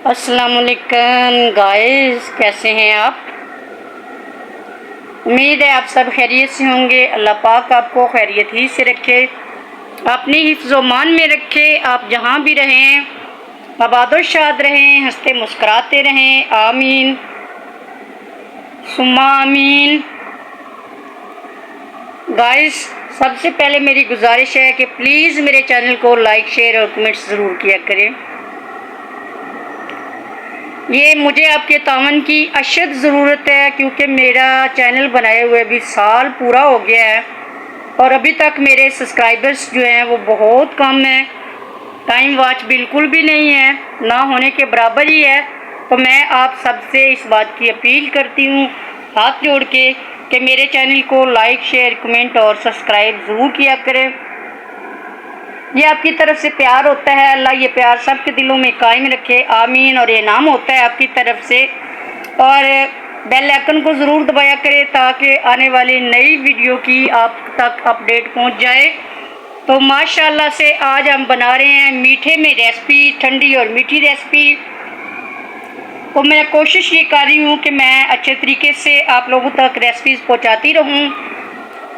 अस्सलामुअलैकुम गाइस, कैसे हैं आप? उम्मीद है आप सब खैरियत से होंगे। अल्लाह पाक आपको खैरियत ही से रखे, अपनी हिफ्ज़-ओ-मान में रखे। आप जहाँ भी रहें आबाद शाद रहें, हंसते मुस्कुराते रहें। आमीन सुम्मा आमीन। गाइस, सबसे पहले मेरी गुजारिश है कि प्लीज़ मेरे चैनल को लाइक, शेयर और कमेंट्स ज़रूर किया करें। ये मुझे आपके तावन की अशद ज़रूरत है, क्योंकि मेरा चैनल बनाए हुए अभी साल पूरा हो गया है और अभी तक मेरे सब्सक्राइबर्स जो हैं वो बहुत कम हैं। टाइम वॉच बिल्कुल भी नहीं है, ना होने के बराबर ही है। तो मैं आप सबसे इस बात की अपील करती हूँ हाथ जोड़ के कि मेरे चैनल को लाइक, शेयर, कमेंट और सब्सक्राइब ज़रूर किया करें। ये आपकी तरफ से प्यार होता है। अल्लाह ये प्यार सबके दिलों में कायम रखे, आमीन। और ये नाम होता है आपकी तरफ से। और बेल आइकन को ज़रूर दबाया करें ताकि आने वाली नई वीडियो की आप तक अपडेट पहुंच जाए। तो माशाल्लाह से आज हम बना रहे हैं मीठे में रेसिपी, ठंडी और मीठी रेसिपी। तो मैं कोशिश ये कर रही हूँ कि मैं अच्छे तरीके से आप लोगों तक रेसिपीज़ पहुँचाती रहूँ।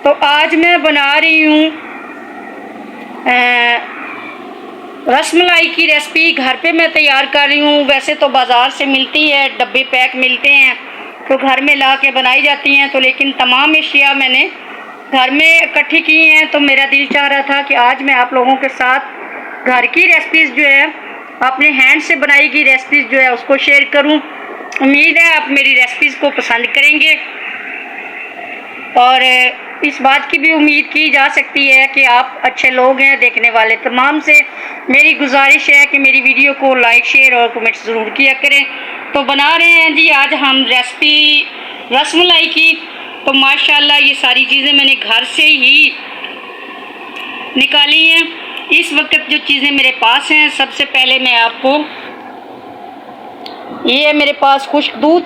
तो आज मैं बना रही हूँ रसमलाई की रेसिपी। घर पे मैं तैयार कर रही हूँ। वैसे तो बाज़ार से मिलती है, डब्बे पैक मिलते हैं तो घर में ला के बनाई जाती हैं। तो लेकिन तमाम अशिया मैंने घर में इकट्ठी की हैं। तो मेरा दिल चाह रहा था कि आज मैं आप लोगों के साथ घर की रेसिपीज़ जो है, अपने हैंड से बनाई गई रेसिपीज़ जो है उसको शेयर करूँ। उम्मीद है आप मेरी रेसिपीज़ को पसंद करेंगे और इस बात की भी उम्मीद की जा सकती है कि आप अच्छे लोग हैं। देखने वाले तमाम से मेरी गुजारिश है कि मेरी वीडियो को लाइक, शेयर और कमेंट ज़रूर किया करें। तो बना रहे हैं जी आज हम रेसिपी रसमलाई की। तो माशाल्लाह ये सारी चीज़ें मैंने घर से ही निकाली हैं। इस वक्त जो चीज़ें मेरे पास हैं, सबसे पहले मैं आपको, ये है मेरे पास खुश्क दूध।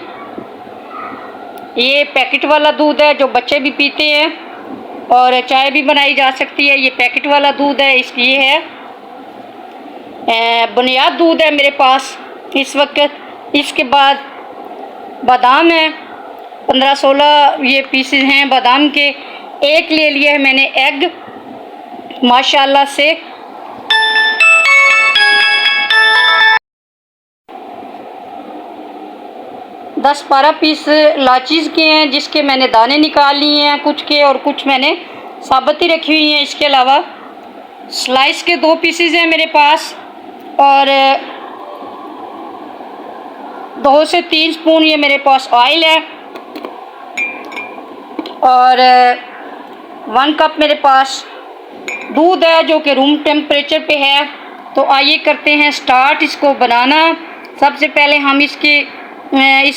ये पैकेट वाला दूध है जो बच्चे भी पीते हैं और चाय भी बनाई जा सकती है। ये पैकेट वाला दूध है। इसकी ये है बुनियाद दूध है मेरे पास इस वक्त। इसके बाद बादाम है, 15-16 ये पीसेस हैं बादाम के। एक ले लिया है मैंने एग, माशाल्लाह से। दस 12 पीस लाचीज़ के हैं जिसके मैंने दाने निकाल लिए हैं कुछ के, और कुछ मैंने साबुत ही रखी हुई हैं। इसके अलावा स्लाइस के 2 पीसेस हैं मेरे पास और 2 से 3 स्पून ये मेरे पास ऑयल है और 1 कप मेरे पास दूध है जो कि रूम टेम्परेचर पे है। तो आइए करते हैं स्टार्ट इसको बनाना। सबसे पहले हम इस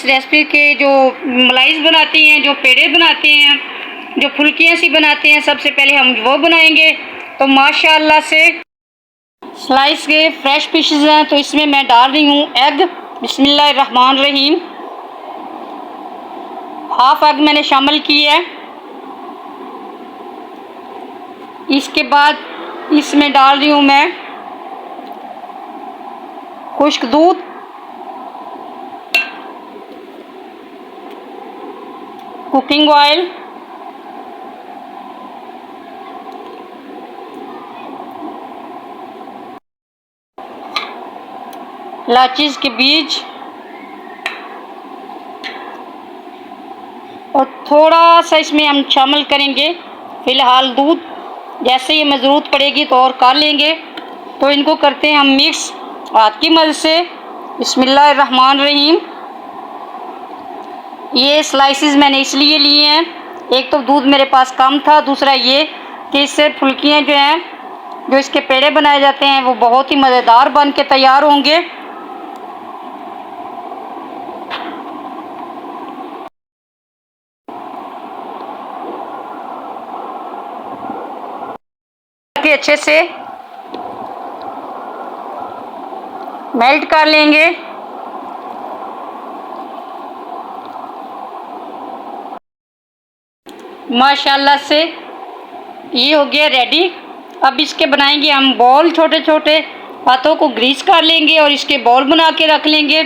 रेसिपी के जो मलाइज़ बनाती हैं, जो पेड़े बनाते हैं, जो फुल्कियाँ सी बनाते हैं, सबसे पहले हम वो बनाएंगे। तो माशाल्लाह से स्लाइस के फ्रेश पीसेस हैं। तो इसमें मैं डाल रही हूँ एग। बिस्मिल्लाहिर्रहमानिर्रहीम। हाफ एग मैंने शामिल की है। इसके बाद इसमें डाल रही हूँ मैं खुश्क दूध, कुकिंग ऑयल, लाचीज़ के बीज और थोड़ा सा इसमें हम शामिल करेंगे फ़िलहाल दूध। जैसे ही हमें ज़रूरत पड़ेगी तो और कर लेंगे। तो इनको करते हैं हम मिक्स हाथ की मदद से। बिस्मिल्लाहिर्रहमानिर्रहीम। ये स्लाइसेस मैंने इसलिए लिए हैं, एक तो दूध मेरे पास कम था, दूसरा ये कि इससे फुल्कियाँ जो हैं, जो इसके पेड़े बनाए जाते हैं, वो बहुत ही मज़ेदार बन के तैयार होंगे। अच्छे से मेल्ट कर लेंगे। माशाल्लाह से ये हो गया रेडी। अब इसके बनाएंगे हम बॉल, छोटे छोटे हाथों को ग्रीस कर लेंगे और इसके बॉल बना के रख लेंगे।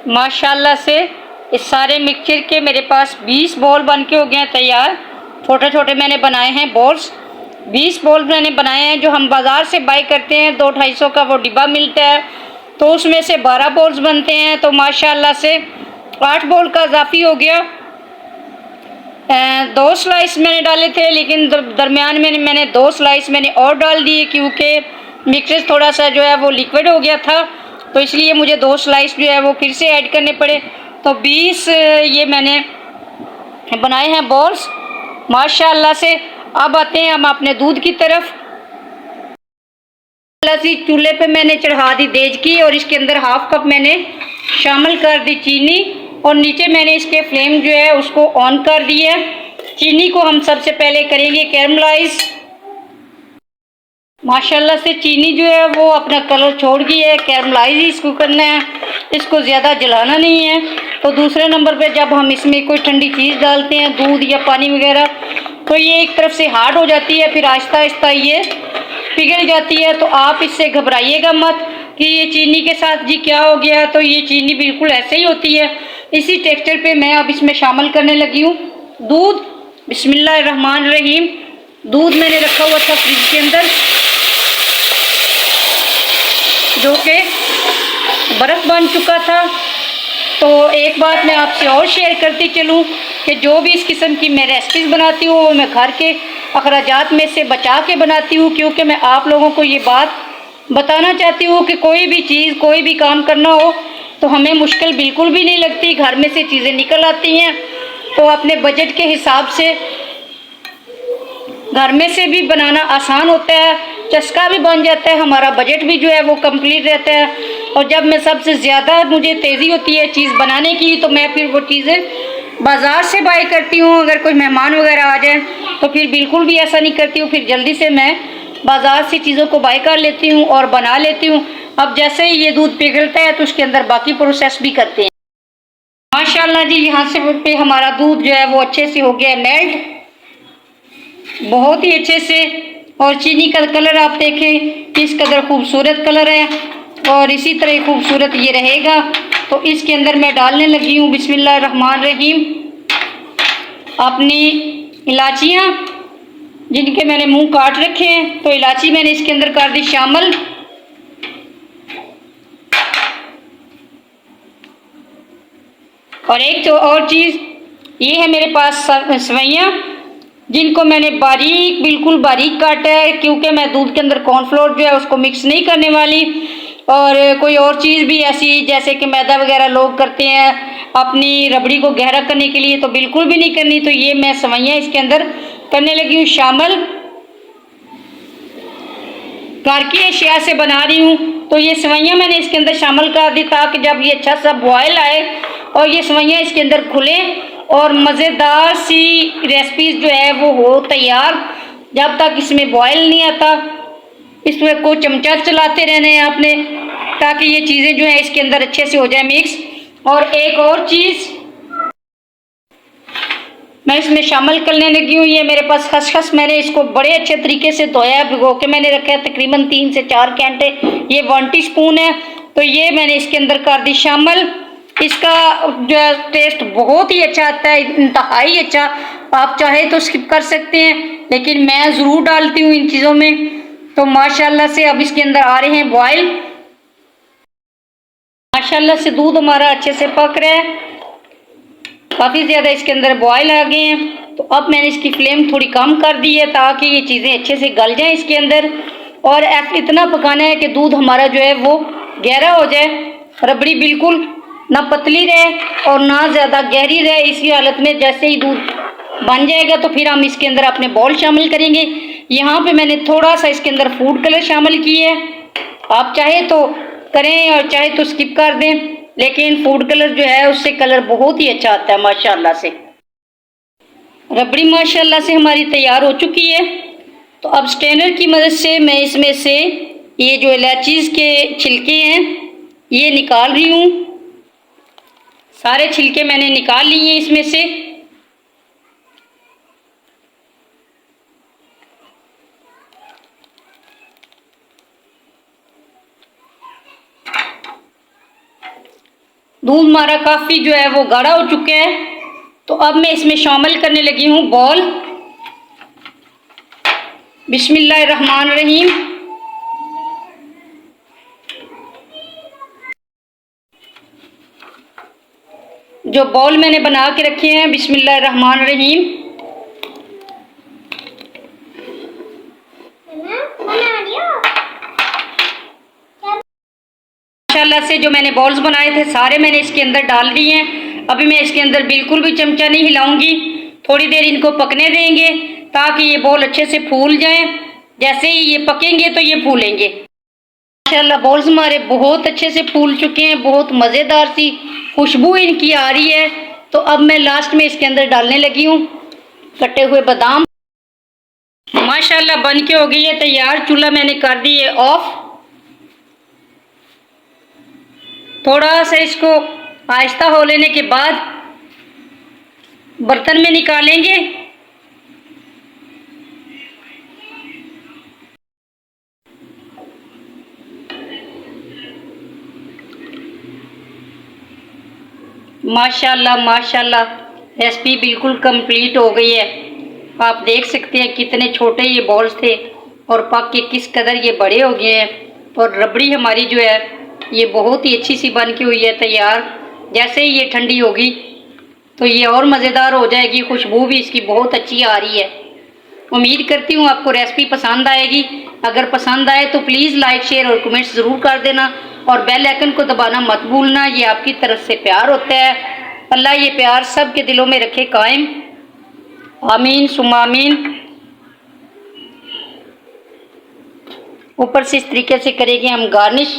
माशाल्लाह से इस सारे मिक्सचर के मेरे पास 20 बॉल बन के हो गए हैं तैयार। छोटे छोटे मैंने बनाए हैं बॉल्स, 20 बॉल मैंने बनाए हैं। जो हम बाज़ार से बाई करते हैं 200-250 का वो डिब्बा मिलता है, तो उसमें से 12 बॉल्स बनते हैं। तो माशाल्लाह से 8 बॉल का इजाफी हो गया। 2 स्लाइस मैंने डाले थे, लेकिन दरमियान में मैंने 2 स्लाइस मैंने और डाल दिए क्योंकि मिक्सचर थोड़ा सा जो है वो लिक्विड हो गया था, तो इसलिए मुझे 2 स्लाइस जो है वो फिर से ऐड करने पड़े। तो 20 ये मैंने बनाए हैं बॉल्स माशाल्लाह से। अब आते हैं हम अपने दूध की तरफ। चूल्हे पे मैंने चढ़ा दी देज की और इसके अंदर 1/2 कप मैंने शामिल कर दी चीनी और नीचे मैंने इसके फ्लेम जो है उसको ऑन कर दिया। चीनी को हम सबसे पहले करेंगे कैरमलाइज। माशाल्लाह से चीनी जो है वो अपना कलर छोड़ गई है, कैरमलाइज ही इसको करना है, इसको ज़्यादा जलाना नहीं है। तो दूसरे नंबर पे जब हम इसमें कोई ठंडी चीज़ डालते हैं, दूध या पानी वगैरह, तो ये एक तरफ से हार्ड हो जाती है, फिर आहिस्ता आहिस्ता ये पिघल जाती है। तो आप इससे घबराइएगा मत कि ये चीनी के साथ जी क्या हो गया। तो ये चीनी बिल्कुल ऐसे ही होती है। इसी टेक्सचर पे मैं अब इसमें शामिल करने लगी हूँ दूध। बिस्मिल्लाहिर्रहमानिर्रहीम। दूध मैंने रखा हुआ था फ्रिज के अंदर, जो कि बर्फ़ बन चुका था। तो एक बात मैं आपसे और शेयर करती चलूँ कि जो भी इस किस्म की मैं रेसिपीज़ बनाती हूँ वो मैं घर के अखराजात में से बचा के बनाती हूँ, क्योंकि मैं आप लोगों को ये बात बताना चाहती हूँ कि कोई भी चीज़, कोई भी काम करना हो तो हमें मुश्किल बिल्कुल भी नहीं लगती, घर में से चीज़ें निकल आती हैं। तो अपने बजट के हिसाब से घर में से भी बनाना आसान होता है, चस्का भी बन जाता है, हमारा बजट भी जो है वो कंप्लीट रहता है। और जब मैं सबसे ज़्यादा मुझे तेज़ी होती है चीज़ बनाने की, तो मैं फिर वो चीज़ें बाज़ार से बाई करती हूँ। अगर कोई मेहमान वगैरह आ जाए तो फिर बिल्कुल भी ऐसा नहीं करती हूँ, फिर जल्दी से मैं बाज़ार से चीज़ों को बाई कर लेती हूँ और बना लेती हूँ। अब जैसे ही ये दूध पिघलता है तो उसके अंदर बाकी प्रोसेस भी करते हैं। माशाल्लाह जी, यहाँ से पे हमारा दूध जो है वो अच्छे से हो गया मेल्ट, बहुत ही अच्छे से। और चीनी का कलर आप देखें किस कदर खूबसूरत कलर है, और इसी तरह खूबसूरत ये रहेगा। तो इसके अंदर मैं डालने लगी हूँ बिस्मिल्लाहिर्रहमानिर्रहीम अपनी इलाचियाँ, जिनके मैंने मुंह काट रखे हैं। तो इलाची मैंने इसके अंदर कर दी शामिल। और एक तो और चीज़ ये है मेरे पास सवैयाँ, जिनको मैंने बारीक, बिल्कुल बारीक काटा है, क्योंकि मैं दूध के अंदर कॉर्नफ्लोर जो है उसको मिक्स नहीं करने वाली। और कोई और चीज़ भी ऐसी जैसे कि मैदा वगैरह लोग करते हैं अपनी रबड़ी को गहरा करने के लिए, तो बिल्कुल भी नहीं करनी। तो ये मैं सवैयाँ इसके अंदर करने लगी हूँ शामिल। घर की अशिया से बना रही हूँ, तो ये सवैयाँ मैंने इसके अंदर शामिल कर दी ताकि जब ये अच्छा सा बॉयल आए और ये सवैयाँ इसके अंदर खुले और मज़ेदार सी रेसिपीज़ जो है वो हो तैयार। जब तक इसमें बॉयल नहीं आता इसमें को चमचा चलाते रहने हैं आपने, ताकि ये चीज़ें जो है इसके अंदर अच्छे से हो जाए मिक्स। और एक और चीज़ मैं इसमें शामिल करने लगी हूँ, ये मेरे पास खसखस, मैंने इसको बड़े अच्छे तरीके से धोया, भिगो के मैंने रखा है तकरीबन 3 से 4 घंटे। ये 1 टीस्पून है, तो ये मैंने इसके अंदर कर दी शामिल। इसका जो टेस्ट बहुत ही अच्छा आता है, इंतहाई अच्छा। आप चाहे तो स्किप कर सकते हैं, लेकिन मैं ज़रूर डालती हूँ इन चीज़ों में। तो माशाल्लाह से अब इसके अंदर आ रहे हैं बॉयल। माशाल्लाह से दूध हमारा अच्छे से पक रहा है, काफ़ी ज़्यादा इसके अंदर बॉयल आ गए हैं। तो अब मैंने इसकी फ्लेम थोड़ी कम कर दी है ताकि ये चीज़ें अच्छे से गल जाएं इसके अंदर। और इतना पकाना है कि दूध हमारा जो है वो गहरा हो जाए, रबड़ी बिल्कुल ना पतली रहे और ना ज़्यादा गहरी रहे। इसी हालत में जैसे ही दूध बन जाएगा तो फिर हम इसके अंदर अपने बॉल शामिल करेंगे। यहाँ पे मैंने थोड़ा सा इसके अंदर फूड कलर शामिल किया है, आप चाहे तो करें और चाहे तो स्किप कर दें, लेकिन फूड कलर जो है उससे कलर बहुत ही अच्छा आता है माशाल्लाह से। रबड़ी माशाल्लाह से हमारी तैयार हो चुकी है। तो अब स्ट्रेनर की मदद से मैं इसमें से ये जो इलायचीज़ के छिलके हैं ये निकाल रही हूँ। सारे छिलके मैंने निकाल लिए हैं इसमें से। दूध हमारा काफ़ी जो है वो गाढ़ा हो चुका है, तो अब मैं इसमें शामिल करने लगी हूँ बॉल। बिस्मिल्लाहिर्रहमानिर्रहीम। जो बॉल मैंने बना के रखे हैं, बिस्मिल्लाहिर्रहमानिर्रहीम। माशाल्लाह से जो मैंने बॉल्स बनाए थे सारे मैंने इसके अंदर डाल दिए हैं। अभी मैं इसके अंदर बिल्कुल भी चमचा नहीं हिलाऊंगी, थोड़ी देर इनको पकने देंगे ताकि ये बॉल अच्छे से फूल जाएं। जैसे ही ये पकेंगे तो ये फूलेंगे। माशाल्लाह बॉल्स हमारे बहुत अच्छे से फूल चुके हैं, बहुत मज़ेदार सी खुशबू इनकी आ रही है। तो अब मैं लास्ट में इसके अंदर डालने लगी हूँ कटे हुए बादाम। माशाल्लाह बन के हो गई है तैयार। चूल्हा मैंने कर दी है ऑफ। थोड़ा सा इसको आहिस्ता हो लेने के बाद बर्तन में निकालेंगे। माशाल्लाह माशाल्लाह रेसिपी बिल्कुल कंप्लीट हो गई है। आप देख सकते हैं कितने छोटे ये बॉल्स थे और पक के किस कदर ये बड़े हो गए हैं। और रबड़ी हमारी जो है ये बहुत ही अच्छी सी बन के हुई है तैयार। जैसे ही ये ठंडी होगी तो ये और मज़ेदार हो जाएगी, खुशबू भी इसकी बहुत अच्छी आ रही है। उम्मीद करती हूँ आपको रेसिपी पसंद आएगी। अगर पसंद आए तो प्लीज़ लाइक शेयर और कमेंट्स ज़रूर कर देना और बेल आइकन को दबाना मत भूलना। ये आपकी तरफ से प्यार होता है। अल्लाह ये प्यार सब के दिलों में रखे कायम। आमीन सुम्मा आमीन। ऊपर से इस तरीके से करेंगे हम गार्निश।